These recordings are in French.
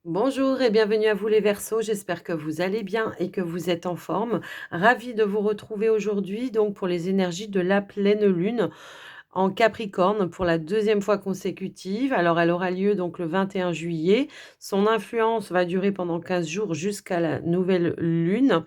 Bonjour et bienvenue à vous les Verseaux, j'espère que vous allez bien et que vous êtes en forme. Ravie de vous retrouver aujourd'hui donc pour les énergies de la pleine lune en Capricorne pour la deuxième fois consécutive. Alors elle aura lieu donc le 21 juillet. Son influence va durer pendant 15 jours jusqu'à la nouvelle lune.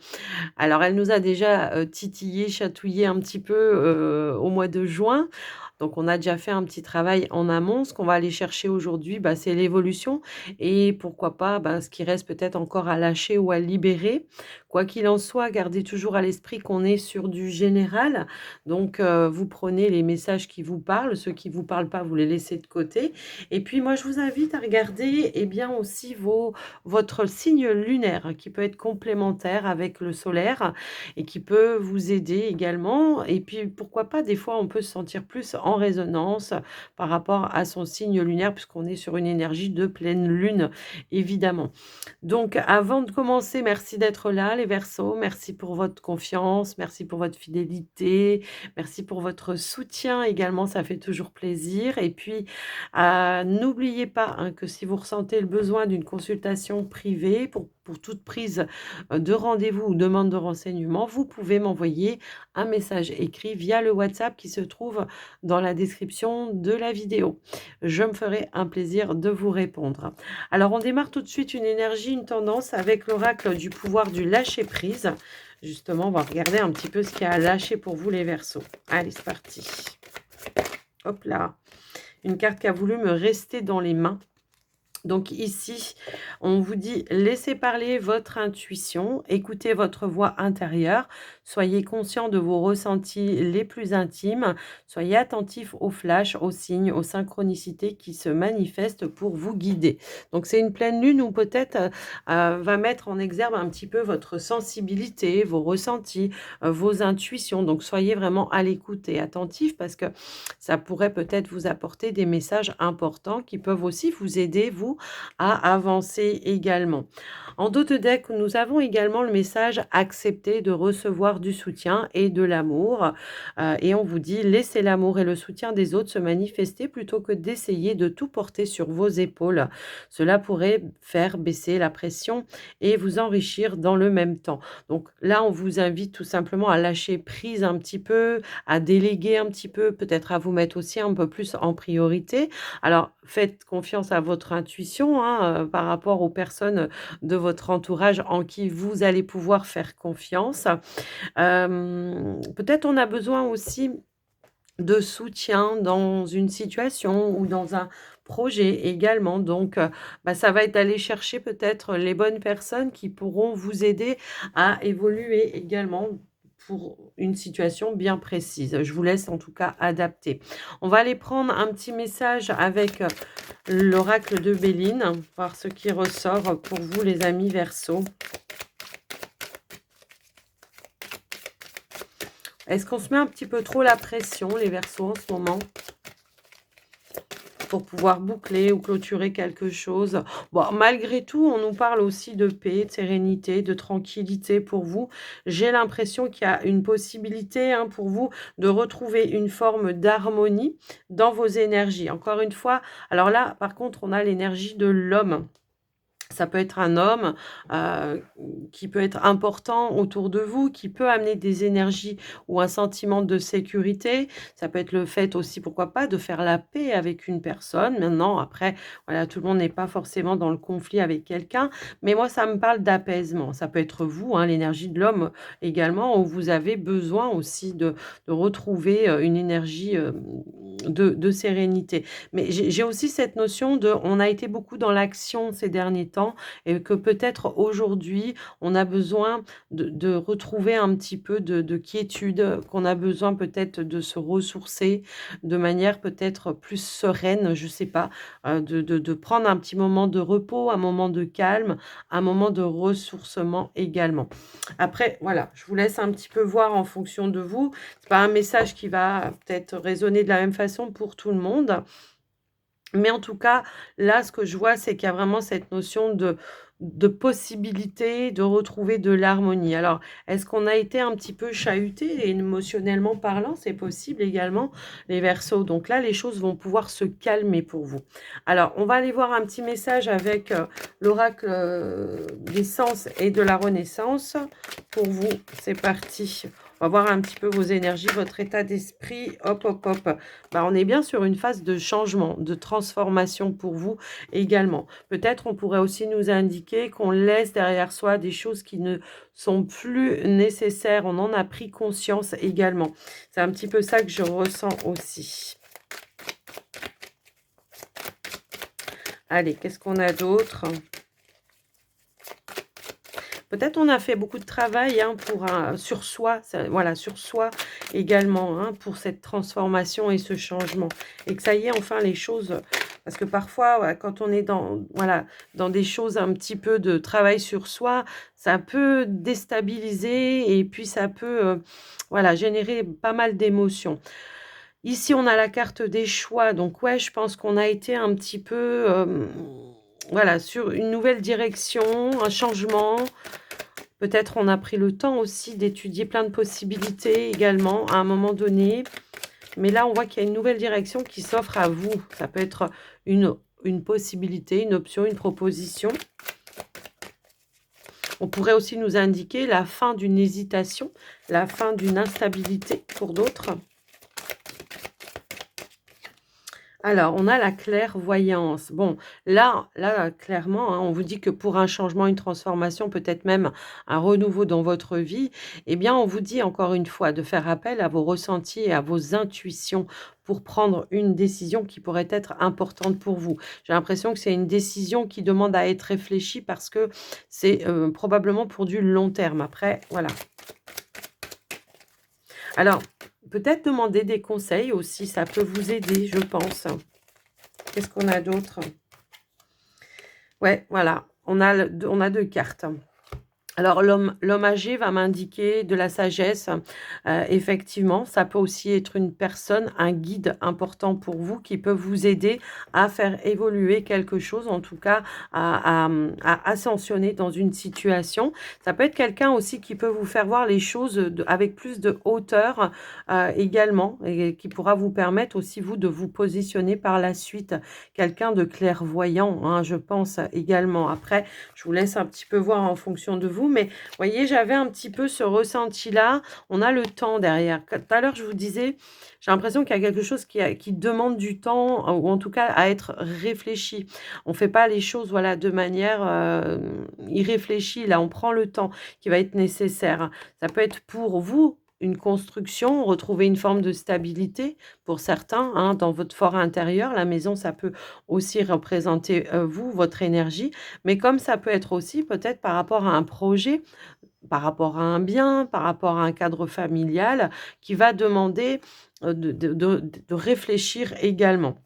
Alors elle nous a déjà titillé, chatouillé un petit peu au mois de juin. Donc on a déjà fait un petit travail en amont. Ce qu'on va aller chercher aujourd'hui, bah, c'est l'évolution et pourquoi pas, bah, ce qui reste peut-être encore à lâcher ou à libérer. Quoi qu'il en soit, gardez toujours à l'esprit qu'on est sur du général. Donc vous prenez les messages qui vous parlent, ceux qui vous parlent pas, vous les laissez de côté. Et puis moi, je vous invite à regarder eh bien aussi votre signe lunaire qui peut être complémentaire avec le solaire et qui peut vous aider également. Et puis pourquoi pas, des fois, on peut se sentir plus en résonance par rapport à son signe lunaire puisqu'on est sur une énergie de pleine lune, évidemment. Donc, avant de commencer, merci d'être là, les Verseaux. Merci pour votre confiance, merci pour votre fidélité, merci pour votre soutien également, ça fait toujours plaisir. Et puis, n'oubliez pas hein, que si vous ressentez le besoin d'une consultation privée pour toute prise de rendez-vous ou demande de renseignement, vous pouvez m'envoyer un message écrit via le WhatsApp qui se trouve dans la description de la vidéo. Je me ferai un plaisir de vous répondre. Alors, on démarre tout de suite une énergie, une tendance avec l'oracle du pouvoir du lâcher-prise. Justement, on va regarder un petit peu ce qu'il y a à lâcher pour vous, les Verseaux. Allez, c'est parti. Hop là. Une carte qui a voulu me rester dans les mains. Donc ici, on vous dit laissez parler votre intuition, écoutez votre voix intérieure, soyez conscient de vos ressentis les plus intimes, soyez attentif aux flashs, aux signes, aux synchronicités qui se manifestent pour vous guider. Donc c'est une pleine lune où peut-être va mettre en exergue un petit peu votre sensibilité, vos ressentis, vos intuitions. Donc soyez vraiment à l'écoute et attentif parce que ça pourrait peut-être vous apporter des messages importants qui peuvent aussi vous aider, vous, à avancer également. En dos de deck, nous avons également le message accepter de recevoir du soutien et de l'amour. Et on vous dit laissez l'amour et le soutien des autres se manifester plutôt que d'essayer de tout porter sur vos épaules. Cela pourrait faire baisser la pression et vous enrichir dans le même temps. Donc là, on vous invite tout simplement à lâcher prise un petit peu, à déléguer un petit peu, peut-être à vous mettre aussi un peu plus en priorité. Alors, faites confiance à votre intuition hein, par rapport aux personnes de votre entourage en qui vous allez pouvoir faire confiance. Peut-être on a besoin aussi de soutien dans une situation ou dans un projet également. Donc, bah, ça va être d'aller chercher peut-être les bonnes personnes qui pourront vous aider à évoluer également pour une situation bien précise. Je vous laisse en tout cas adapter. On va aller prendre un petit message avec l'oracle de Béline, voir ce qui ressort pour vous les amis Verseaux. Est-ce qu'on se met un petit peu trop la pression, les Verseaux, en ce moment, pour pouvoir boucler ou clôturer quelque chose? Bon, malgré tout, on nous parle aussi de paix, de sérénité, de tranquillité pour vous. J'ai l'impression qu'il y a une possibilité hein, pour vous de retrouver une forme d'harmonie dans vos énergies. Encore une fois, alors là, par contre, on a l'énergie de l'homme. Ça peut être un homme qui peut être important autour de vous, qui peut amener des énergies ou un sentiment de sécurité. Ça peut être le fait aussi, pourquoi pas, de faire la paix avec une personne. Maintenant, après, voilà, tout le monde n'est pas forcément dans le conflit avec quelqu'un, mais moi, ça me parle d'apaisement. Ça peut être vous, hein, l'énergie de l'homme également, où vous avez besoin aussi de retrouver une énergie de sérénité. Mais j'ai aussi cette notion de, on a été beaucoup dans l'action ces derniers temps et que peut-être aujourd'hui, on a besoin de retrouver un petit peu de quiétude, qu'on a besoin peut-être de se ressourcer de manière peut-être plus sereine, je sais pas, de prendre un petit moment de repos, un moment de calme, un moment de ressourcement également. Après, voilà, je vous laisse un petit peu voir en fonction de vous. C'est pas un message qui va peut-être résonner de la même façon pour tout le monde. Mais en tout cas, là, ce que je vois, c'est qu'il y a vraiment cette notion de possibilité de retrouver de l'harmonie. Alors, est-ce qu'on a été un petit peu chahuté émotionnellement parlant? C'est possible également, les Verseaux. Donc là, les choses vont pouvoir se calmer pour vous. Alors, on va aller voir un petit message avec l'oracle des sens et de la Renaissance pour vous. C'est parti. On va voir un petit peu vos énergies, votre état d'esprit. Hop, hop, hop. Bah, on est bien sur une phase de changement, de transformation pour vous également. Peut-être on pourrait aussi nous indiquer qu'on laisse derrière soi des choses qui ne sont plus nécessaires. On en a pris conscience également. C'est un petit peu ça que je ressens aussi. Allez, qu'est-ce qu'on a d'autre ? Peut-être on a fait beaucoup de travail hein, sur soi, voilà, sur soi également, hein, pour cette transformation et ce changement. Et que ça y est, enfin, les choses, parce que parfois, ouais, quand on est voilà, dans des choses un petit peu de travail sur soi, ça peut déstabiliser et puis ça peut, voilà, générer pas mal d'émotions. Ici, on a la carte des choix, donc ouais, je pense qu'on a été un petit peu, voilà, sur une nouvelle direction, un changement. Peut-être on a pris le temps aussi d'étudier plein de possibilités également à un moment donné. Mais là, on voit qu'il y a une nouvelle direction qui s'offre à vous. Ça peut être une possibilité, une option, une proposition. On pourrait aussi nous indiquer la fin d'une hésitation, la fin d'une instabilité pour d'autres. Alors, on a la clairvoyance. Bon, là clairement, hein, on vous dit que pour un changement, une transformation, peut-être même un renouveau dans votre vie, eh bien, on vous dit encore une fois de faire appel à vos ressentis et à vos intuitions pour prendre une décision qui pourrait être importante pour vous. J'ai l'impression que c'est une décision qui demande à être réfléchie parce que c'est probablement pour du long terme. Après, voilà. Alors, peut-être demander des conseils aussi, ça peut vous aider, je pense. Qu'est-ce qu'on a d'autre? Ouais, voilà, on a 2 cartes. Alors l'homme âgé va m'indiquer de la sagesse. Effectivement, ça peut aussi être une personne, un guide important pour vous qui peut vous aider à faire évoluer quelque chose, en tout cas à ascensionner dans une situation. Ça peut être quelqu'un aussi qui peut vous faire voir les choses avec plus de hauteur également et qui pourra vous permettre aussi, vous, de vous positionner par la suite. Quelqu'un de clairvoyant, hein, je pense également. Après, je vous laisse un petit peu voir en fonction de vous, mais vous voyez, j'avais un petit peu ce ressenti-là. On a le temps derrière. Tout à l'heure, je vous disais, j'ai l'impression qu'il y a quelque chose qui demande du temps, ou en tout cas à être réfléchi. On ne fait pas les choses voilà, de manière irréfléchie. Là, on prend le temps qui va être nécessaire. Ça peut être pour vous une construction, retrouver une forme de stabilité pour certains, hein, dans votre fort intérieur. La maison, ça peut aussi représenter vous, votre énergie, mais comme ça peut être aussi peut-être par rapport à un projet, par rapport à un bien, par rapport à un cadre familial qui va demander de réfléchir également,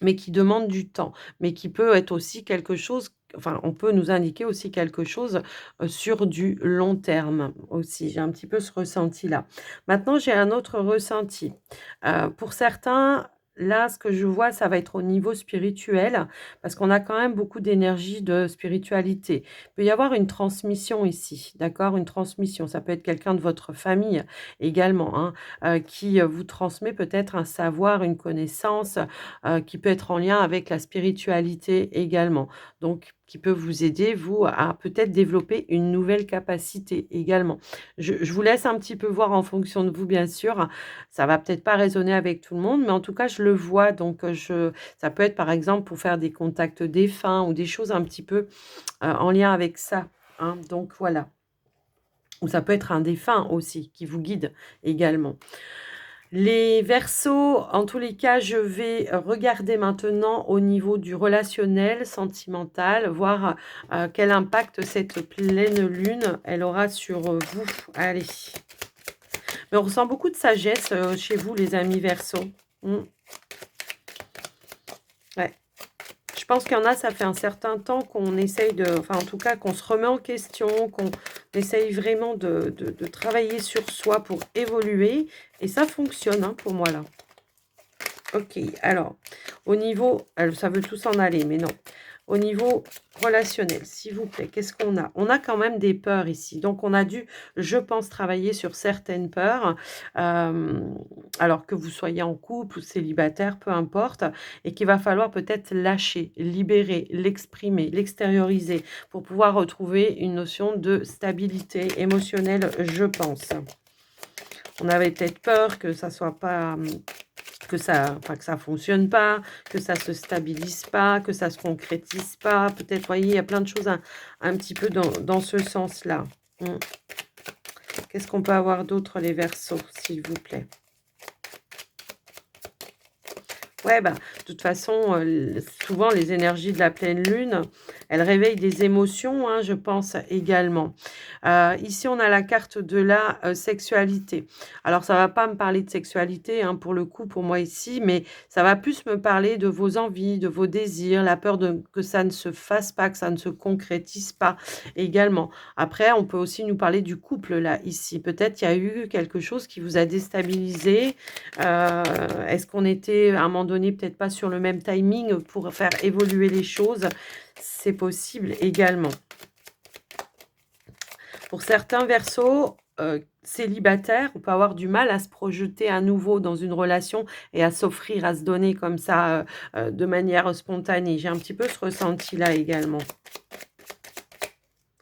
mais qui demande du temps, mais qui peut être aussi quelque chose, enfin, on peut nous indiquer aussi quelque chose sur du long terme aussi. J'ai un petit peu ce ressenti-là. Maintenant, j'ai un autre ressenti. Pour certains, là, ce que je vois, ça va être au niveau spirituel, parce qu'on a quand même beaucoup d'énergie de spiritualité. Il peut y avoir une transmission ici, d'accord? Une transmission. Ça peut être quelqu'un de votre famille également, hein, qui vous transmet peut-être un savoir, une connaissance, qui peut être en lien avec la spiritualité également. Donc, qui peut vous aider, vous, à peut-être développer une nouvelle capacité également. Je vous laisse un petit peu voir en fonction de vous, bien sûr. Ça va peut-être pas résonner avec tout le monde, mais en tout cas, je le vois. Donc, ça peut être, par exemple, pour faire des contacts défunts ou des choses un petit peu en lien avec ça, hein. Donc, voilà. Ou ça peut être un défunt aussi qui vous guide également. Les Verseaux, en tous les cas, je vais regarder maintenant au niveau du relationnel, sentimental, voir quel impact cette pleine lune, elle aura sur vous. Allez. Mais on ressent beaucoup de sagesse chez vous, les amis Verseaux. Ouais. Je pense qu'il y en a, ça fait un certain temps qu'on essaye enfin en tout cas qu'on se remet en question, qu'on essaye vraiment de travailler sur soi pour évoluer. Et ça fonctionne hein, pour moi là. OK, alors, au niveau ça veut tout s'en aller, mais non. Au niveau relationnel, s'il vous plaît, qu'est-ce qu'on a? On a quand même des peurs ici, donc on a dû, je pense, travailler sur certaines peurs, hem, alors que vous soyez en couple ou célibataire, peu importe, et qu'il va falloir peut-être lâcher, libérer, l'exprimer, l'extérioriser pour pouvoir retrouver une notion de stabilité émotionnelle, je pense. On avait peut-être peur que ça soit pas, que ça enfin, que ça fonctionne pas, que ça se stabilise pas, que ça se concrétise pas. Peut-être, vous voyez, il y a plein de choses un petit peu dans ce sens-là. Mmh. Qu'est-ce qu'on peut avoir d'autre les Verseaux, s'il vous plaît? Ouais, bah, de toute façon, souvent les énergies de la pleine lune, elles réveillent des émotions, hein, je pense également. Ici, on a la carte de la, sexualité. Alors ça va pas me parler de sexualité, hein, pour le coup, pour moi ici, mais ça va plus me parler de vos envies, de vos désirs, la peur de que ça ne se fasse pas, que ça ne se concrétise pas également. Après, on peut aussi nous parler du couple là, ici. Peut-être il y a eu quelque chose qui vous a déstabilisé. Est-ce qu'on était à un moment donné peut-être pas sur le même timing pour faire évoluer les choses? C'est possible également. Pour certains Verseaux, célibataires, on peut avoir du mal à se projeter à nouveau dans une relation et à s'offrir, à se donner comme ça, de manière spontanée. J'ai un petit peu ce ressenti-là également.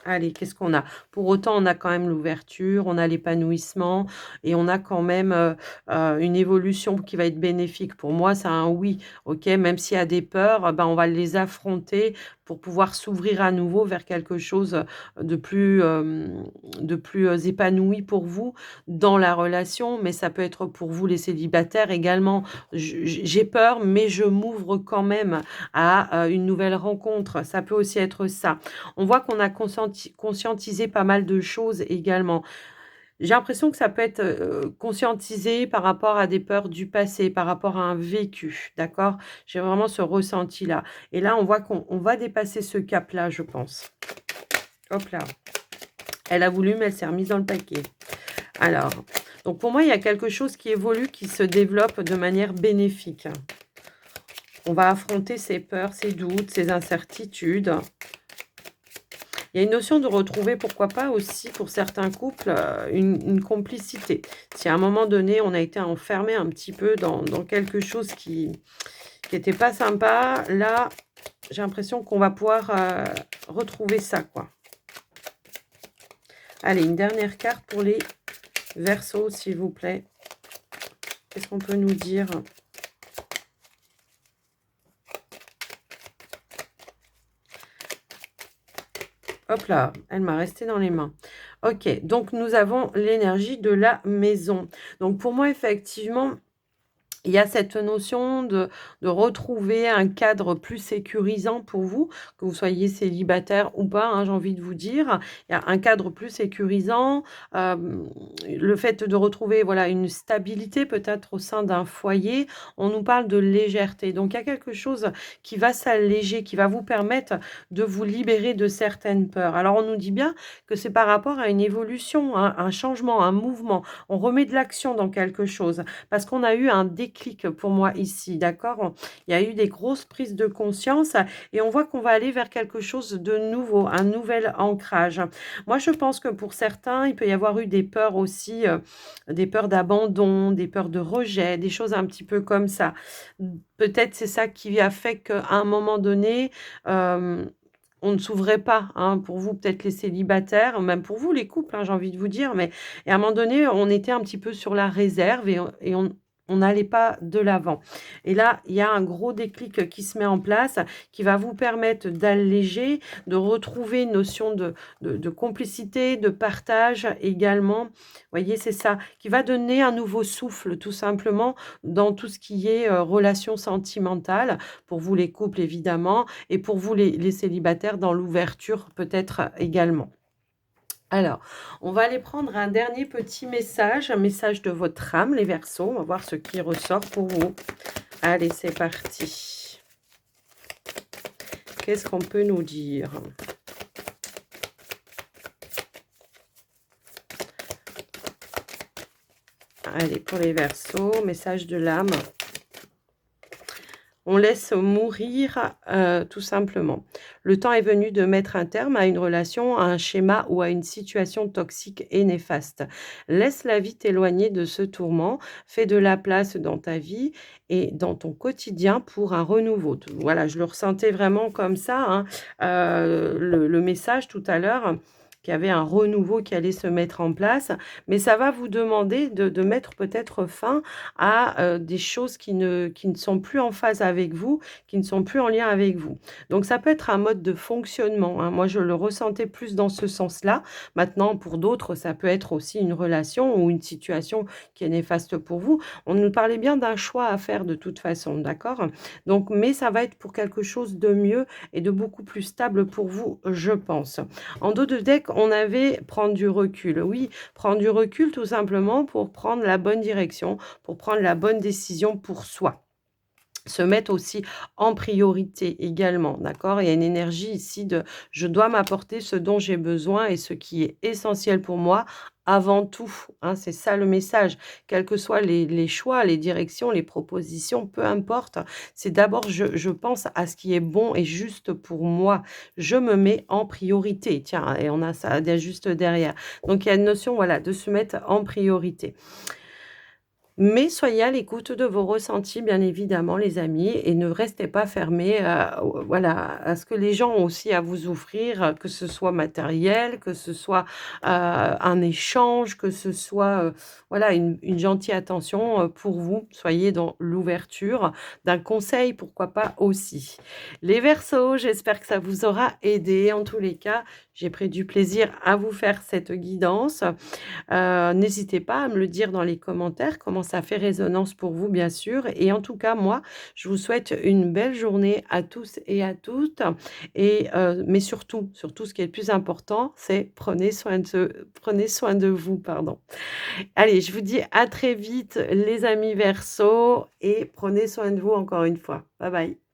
Allez, qu'est-ce qu'on a? Pour autant, on a quand même l'ouverture, on a l'épanouissement et on a quand même, une évolution qui va être bénéfique. Pour moi, c'est un oui, OK? Même s'il y a des peurs, ben, on va les affronter pour pouvoir s'ouvrir à nouveau vers quelque chose, de plus, épanoui pour vous dans la relation. Mais ça peut être pour vous les célibataires également. J'ai peur, mais je m'ouvre quand même à, une nouvelle rencontre. Ça peut aussi être ça. On voit qu'on a conscientisé pas mal de choses également. J'ai l'impression que ça peut être, conscientisé par rapport à des peurs du passé, par rapport à un vécu, d'accord? J'ai vraiment ce ressenti-là et là, on voit qu'on va dépasser ce cap-là, je pense. Hop là, elle a voulu, mais elle s'est remise dans le paquet. Alors, donc pour moi, il y a quelque chose qui évolue, qui se développe de manière bénéfique. On va affronter ses peurs, ses doutes, ses incertitudes. Il y a une notion de retrouver, pourquoi pas aussi pour certains couples, une complicité. Si à un moment donné, on a été enfermé un petit peu dans quelque chose qui était pas sympa, là, j'ai l'impression qu'on va pouvoir, retrouver ça, quoi. Allez, une dernière carte pour les Verseaux, s'il vous plaît. Qu'est-ce qu'on peut nous dire? Hop là, elle m'a resté dans les mains. OK, donc nous avons l'énergie de la maison. Donc pour moi, effectivement, il y a cette notion de retrouver un cadre plus sécurisant pour vous, que vous soyez célibataire ou pas, hein, j'ai envie de vous dire. Il y a un cadre plus sécurisant, le fait de retrouver, voilà, une stabilité peut-être au sein d'un foyer. On nous parle de légèreté, donc il y a quelque chose qui va s'alléger, qui va vous permettre de vous libérer de certaines peurs. Alors on nous dit bien que c'est par rapport à une évolution, un changement, un mouvement. On remet de l'action dans quelque chose. Parce qu'on a eu un déclic pour moi ici, d'accord? Il y a eu des grosses prises de conscience et on voit qu'on va aller vers quelque chose de nouveau, un nouvel ancrage. Moi, je pense que pour certains, il peut y avoir eu des peurs aussi, des peurs d'abandon, des peurs de rejet, des choses un petit peu comme ça. Peut-être c'est ça qui a fait qu'à un moment donné, hem, on ne s'ouvrait pas, hein, pour vous peut-être les célibataires, même pour vous les couples, hein, j'ai envie de vous dire, mais et à un moment donné, on était un petit peu sur la réserve et on n'allait pas de l'avant. Et là, il y a un gros déclic qui se met en place, qui va vous permettre d'alléger, de retrouver une notion de complicité, de partage également. Vous voyez, c'est ça, qui va donner un nouveau souffle tout simplement dans tout ce qui est, relations sentimentales, pour vous les couples évidemment et pour vous les célibataires dans l'ouverture peut-être également. Alors, on va aller prendre un dernier petit message, un message de votre âme, les Verseaux. On va voir ce qui ressort pour vous. Allez, c'est parti. Qu'est-ce qu'on peut nous dire? Allez, pour les Verseaux, message de l'âme. On laisse mourir, tout simplement. Le temps est venu de mettre un terme à une relation, à un schéma ou à une situation toxique et néfaste. Laisse la vie t'éloigner de ce tourment, fais de la place dans ta vie et dans ton quotidien pour un renouveau. Voilà, je le ressentais vraiment comme ça, hein, le message tout à l'heure, qu'il y avait un renouveau qui allait se mettre en place, mais ça va vous demander de mettre peut-être fin à, des choses qui ne sont plus en phase avec vous, qui ne sont plus en lien avec vous. Donc ça peut être un mode de fonctionnement, hein. Moi, je le ressentais plus dans ce sens-là. Maintenant, pour d'autres, ça peut être aussi une relation ou une situation qui est néfaste pour vous. On nous parlait bien d'un choix à faire de toute façon, d'accord? Donc mais ça va être pour quelque chose de mieux et de beaucoup plus stable pour vous, je pense. En dos de deck, on avait prendre du recul. Oui, prendre du recul tout simplement pour prendre la bonne direction, pour prendre la bonne décision pour soi. Se mettre aussi en priorité également, d'accord? Il y a une énergie ici de: «Je dois m'apporter ce dont j'ai besoin et ce qui est essentiel pour moi avant tout», hein. C'est ça le message. Quels que soient les choix, les directions, les propositions, peu importe, c'est d'abord je pense à ce qui est bon et juste pour moi. Je me mets en priorité, tiens, et on a ça juste derrière. Donc il y a une notion, voilà, de se mettre en priorité. Mais soyez à l'écoute de vos ressentis, bien évidemment, les amis, et ne restez pas fermés, voilà, à ce que les gens ont aussi à vous offrir, que ce soit matériel, que ce soit, un échange, que ce soit, voilà, une gentille attention, pour vous. Soyez dans l'ouverture d'un conseil, pourquoi pas aussi. Les Verseaux, j'espère que ça vous aura aidé. En tous les cas, j'ai pris du plaisir à vous faire cette guidance. N'hésitez pas à me le dire dans les commentaires, comment ça fait résonance pour vous, bien sûr. Et en tout cas, moi, je vous souhaite une belle journée à tous et à toutes. Et mais surtout, surtout, ce qui est le plus important, c'est prenez soin de vous, pardon. Allez, je vous dis à très vite, les amis Verseau, et prenez soin de vous encore une fois. Bye bye.